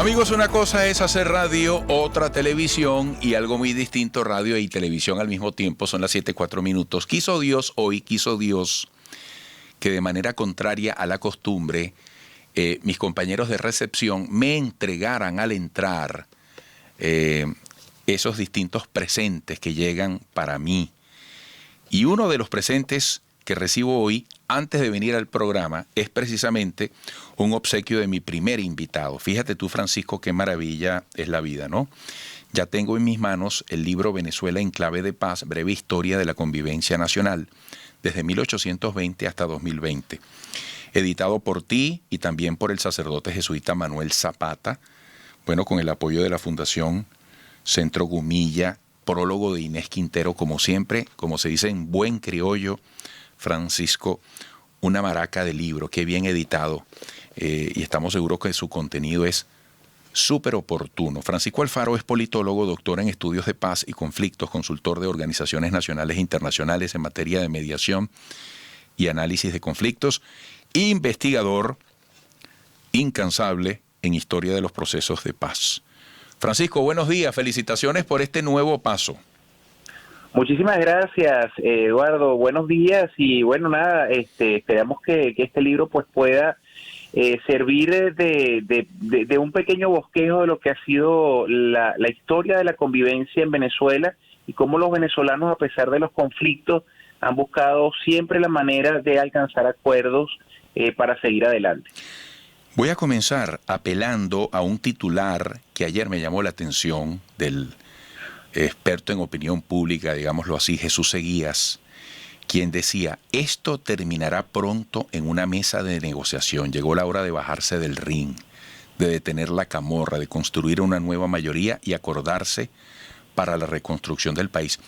Amigos, una cosa es hacer radio, otra televisión y algo muy distinto, radio y televisión al mismo tiempo. Son las 7:04. Quiso Dios que de manera contraria a la costumbre, mis compañeros de recepción me entregaran al entrar esos distintos presentes que llegan para mí. Y uno de los presentes que recibo hoy, antes de venir al programa, es precisamente un obsequio de mi primer invitado. Fíjate tú, Francisco, qué maravilla es la vida, ¿no? Ya tengo en mis manos el libro Venezuela en clave de paz, breve historia de la convivencia nacional, desde 1820 hasta 2020. Editado por ti y también por el sacerdote jesuita Manuel Zapata, bueno, con el apoyo de la Fundación Centro Gumilla, prólogo de Inés Quintero, como siempre, como se dice en buen criollo, Francisco, una maraca de libro, qué bien editado, y estamos seguros que su contenido es súper oportuno. Francisco Alfaro es politólogo, doctor en estudios de paz y conflictos, consultor de organizaciones nacionales e internacionales en materia de mediación y análisis de conflictos, investigador incansable en historia de los procesos de paz. Francisco, buenos días, felicitaciones por este nuevo paso. Muchísimas gracias, Eduardo. Buenos días y bueno, nada, esperamos que este libro pues pueda servir de un pequeño bosquejo de lo que ha sido la historia de la convivencia en Venezuela y cómo los venezolanos, a pesar de los conflictos, han buscado siempre la manera de alcanzar acuerdos para seguir adelante. Voy a comenzar apelando a un titular que ayer me llamó la atención del experto en opinión pública, digámoslo así, Jesús Seguías, quien decía: esto terminará pronto en una mesa de negociación. Llegó la hora de bajarse del ring, de detener la camorra, de construir una nueva mayoría y acordarse para la reconstrucción del país.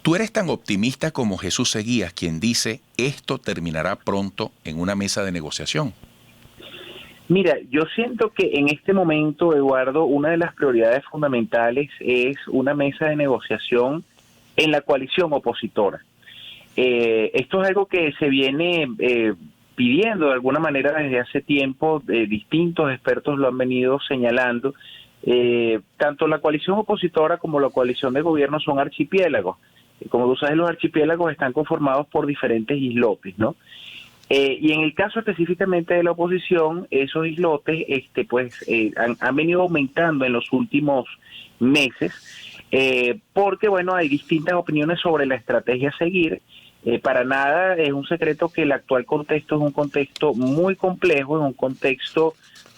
¿Tú eres tan optimista como Jesús Seguías, quien dice esto terminará pronto en una mesa de negociación? Mira, yo siento que en este momento, Eduardo, una de las prioridades fundamentales es una mesa de negociación en la coalición opositora. Esto es algo que se viene pidiendo de alguna manera desde hace tiempo, distintos expertos lo han venido señalando. Tanto la coalición opositora como la coalición de gobierno son archipiélagos. Como tú sabes, los archipiélagos están conformados por diferentes islotes, ¿no? Y en el caso específicamente de la oposición, esos islotes han venido aumentando en los últimos meses, porque bueno, hay distintas opiniones sobre la estrategia a seguir. Para nada es un secreto que el actual contexto es un contexto muy complejo, es un contexto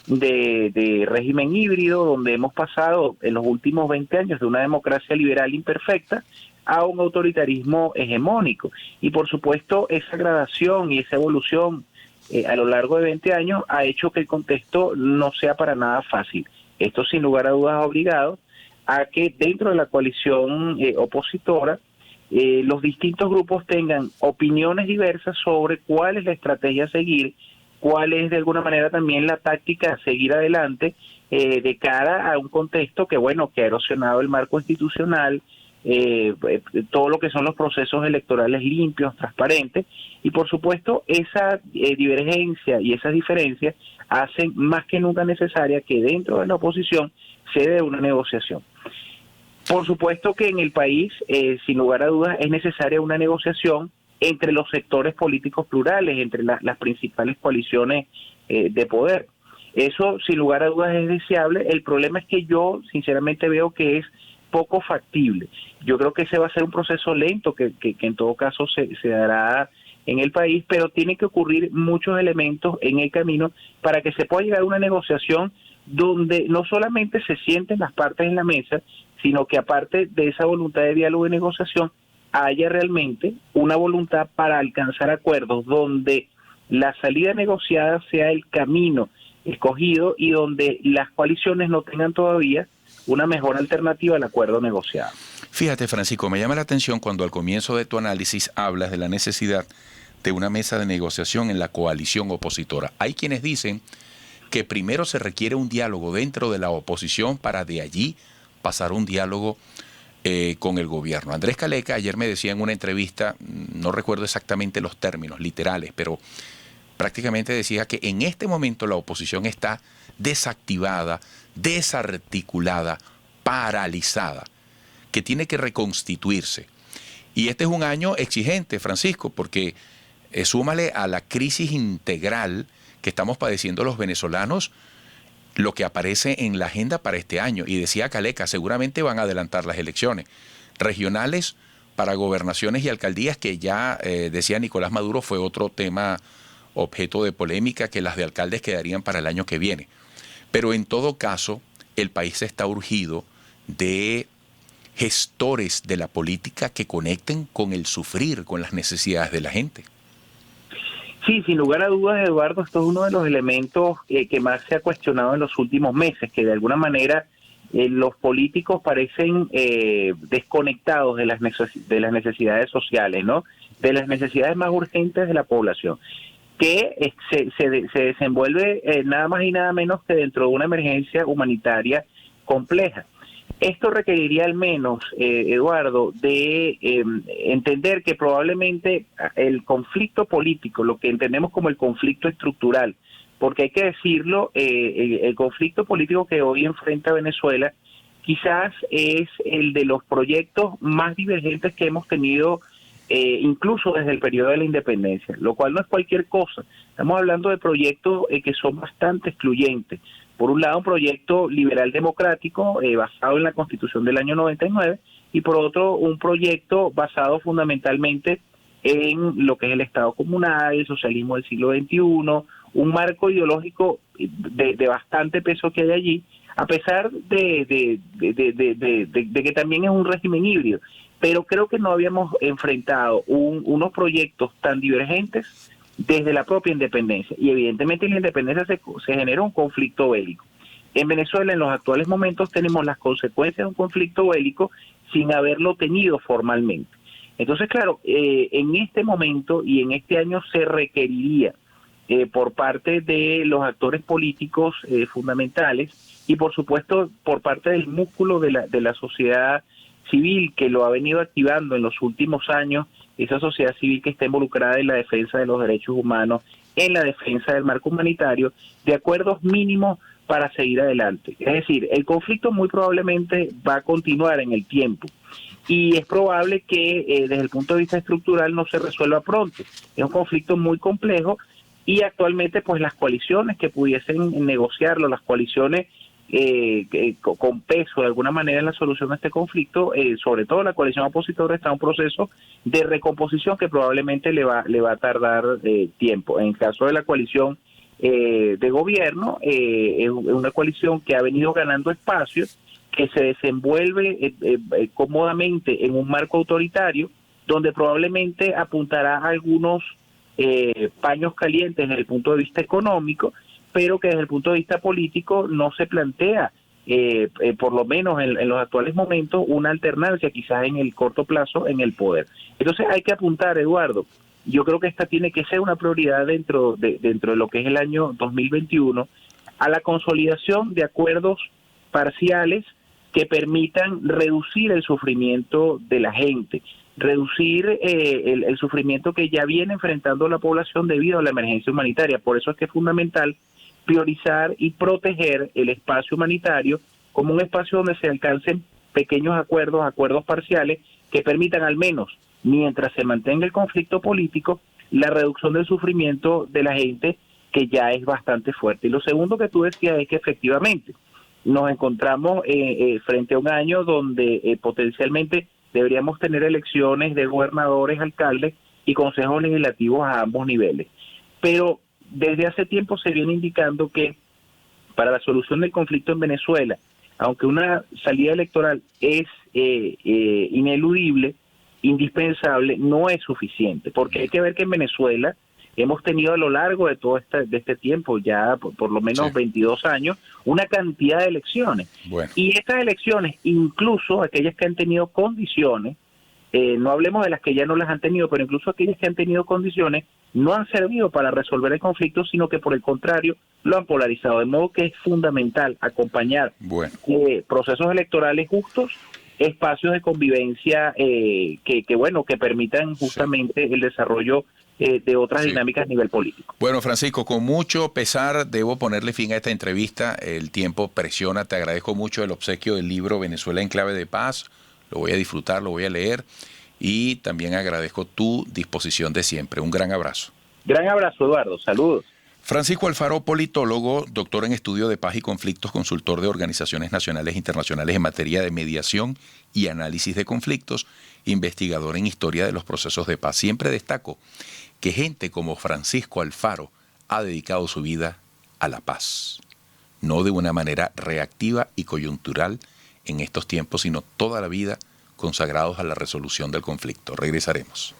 de régimen híbrido, donde hemos pasado en los últimos 20 años de una democracia liberal imperfecta a un autoritarismo hegemónico. Y por supuesto esa gradación y esa evolución a lo largo de 20 años ha hecho que el contexto no sea para nada fácil. Esto sin lugar a dudas ha obligado a que dentro de la coalición opositora los distintos grupos tengan opiniones diversas sobre cuál es la estrategia a seguir, cuál es de alguna manera también la táctica a seguir adelante de cara a un contexto que bueno, que ha erosionado el marco institucional, todo lo que son los procesos electorales limpios, transparentes, y por supuesto esa divergencia y esas diferencias hacen más que nunca necesaria que dentro de la oposición se dé una negociación. Por supuesto que en el país, sin lugar a dudas, es necesaria una negociación entre los sectores políticos plurales, entre las principales coaliciones de poder. Eso, sin lugar a dudas, es deseable. El problema es que yo, sinceramente, veo que es poco factible. Yo creo que ese va a ser un proceso lento que en todo caso se dará en el país, pero tiene que ocurrir muchos elementos en el camino para que se pueda llegar a una negociación donde no solamente se sienten las partes en la mesa, sino que aparte de esa voluntad de diálogo y negociación, haya realmente una voluntad para alcanzar acuerdos donde la salida negociada sea el camino escogido y donde las coaliciones no tengan todavía una mejor alternativa al acuerdo negociado. Fíjate, Francisco, me llama la atención cuando al comienzo de tu análisis hablas de la necesidad de una mesa de negociación en la coalición opositora. Hay quienes dicen que primero se requiere un diálogo dentro de la oposición para de allí pasar un diálogo con el gobierno. Andrés Caleca ayer me decía en una entrevista, no recuerdo exactamente los términos literales, pero prácticamente decía que en este momento la oposición está desactivada, desarticulada, paralizada, que tiene que reconstituirse. Y este es un año exigente, Francisco, porque súmale a la crisis integral que estamos padeciendo los venezolanos, lo que aparece en la agenda para este año. Y decía Caleca, seguramente van a adelantar las elecciones regionales para gobernaciones y alcaldías, que ya decía Nicolás Maduro fue otro tema objeto de polémica, que las de alcaldes quedarían para el año que viene. Pero en todo caso, el país está urgido de gestores de la política que conecten con el sufrir, con las necesidades de la gente. Sí, sin lugar a dudas, Eduardo, esto es uno de los elementos que más se ha cuestionado en los últimos meses, que de alguna manera los políticos parecen desconectados de las necesidades sociales, ¿no? De las necesidades más urgentes de la población, que se desenvuelve nada más y nada menos que dentro de una emergencia humanitaria compleja. Esto requeriría al menos, Eduardo, de entender que probablemente el conflicto político, lo que entendemos como el conflicto estructural, porque hay que decirlo, el conflicto político que hoy enfrenta Venezuela quizás es el de los proyectos más divergentes que hemos tenido incluso desde el periodo de la independencia, lo cual no es cualquier cosa. Estamos hablando de proyectos que son bastante excluyentes. Por un lado, un proyecto liberal democrático basado en la Constitución del año 99, y por otro, un proyecto basado fundamentalmente en lo que es el Estado comunal, el socialismo del siglo XXI, un marco ideológico de bastante peso que hay allí, a pesar de que también es un régimen híbrido. Pero creo que no habíamos enfrentado unos proyectos tan divergentes desde la propia independencia, y evidentemente en la independencia se generó un conflicto bélico. En Venezuela, en los actuales momentos, tenemos las consecuencias de un conflicto bélico sin haberlo tenido formalmente. Entonces, claro, en este momento y en este año se requeriría por parte de los actores políticos fundamentales, y por supuesto por parte del músculo de la sociedad civil que lo ha venido activando en los últimos años, esa sociedad civil que está involucrada en la defensa de los derechos humanos, en la defensa del marco humanitario, de acuerdos mínimos para seguir adelante. Es decir, el conflicto muy probablemente va a continuar en el tiempo, y es probable que desde el punto de vista estructural no se resuelva pronto. Es un conflicto muy complejo, y actualmente pues las coaliciones que pudiesen negociarlo, las coaliciones con peso de alguna manera en la solución de este conflicto, sobre todo la coalición opositora, está en un proceso de recomposición que probablemente le va a tardar tiempo. En el caso de la coalición de gobierno, es una coalición que ha venido ganando espacios, que se desenvuelve cómodamente en un marco autoritario, donde probablemente apuntará a algunos paños calientes desde el punto de vista económico, pero que desde el punto de vista político no se plantea, por lo menos en los actuales momentos, una alternancia quizás en el corto plazo en el poder. Entonces hay que apuntar, Eduardo, yo creo que esta tiene que ser una prioridad dentro de lo que es el año 2021, a la consolidación de acuerdos parciales que permitan reducir el sufrimiento de la gente, reducir el sufrimiento que ya viene enfrentando la población debido a la emergencia humanitaria. Por eso es que es fundamental priorizar y proteger el espacio humanitario como un espacio donde se alcancen pequeños acuerdos parciales que permitan, al menos mientras se mantenga el conflicto político, la reducción del sufrimiento de la gente, que ya es bastante fuerte. Y lo segundo que tú decías es que efectivamente nos encontramos frente a un año donde potencialmente deberíamos tener elecciones de gobernadores, alcaldes y consejos legislativos a ambos niveles. Pero desde hace tiempo se viene indicando que para la solución del conflicto en Venezuela, aunque una salida electoral es ineludible, indispensable, no es suficiente, porque hay que ver que en Venezuela hemos tenido a lo largo de todo este tiempo, ya por lo menos 22 años, una cantidad de elecciones. Bueno. Y estas elecciones, incluso aquellas que han tenido condiciones, no hablemos de las que ya no las han tenido, pero incluso aquellas que han tenido condiciones, no han servido para resolver el conflicto, sino que por el contrario lo han polarizado. De modo que es fundamental acompañar procesos electorales justos, espacios de convivencia que permitan justamente el desarrollo de otras Sí. dinámicas a nivel político. Bueno, Francisco, con mucho pesar debo ponerle fin a esta entrevista. El tiempo presiona. Te agradezco mucho el obsequio del libro Venezuela en clave de paz. Lo voy a disfrutar, lo voy a leer. Y también agradezco tu disposición de siempre. Un gran abrazo. Gran abrazo, Eduardo. Saludos. Francisco Alfaro, politólogo, doctor en estudio de paz y conflictos, consultor de organizaciones nacionales e internacionales en materia de mediación y análisis de conflictos, investigador en historia de los procesos de paz. Siempre destaco que gente como Francisco Alfaro ha dedicado su vida a la paz, no de una manera reactiva y coyuntural en estos tiempos, sino toda la vida consagrados a la resolución del conflicto. Regresaremos.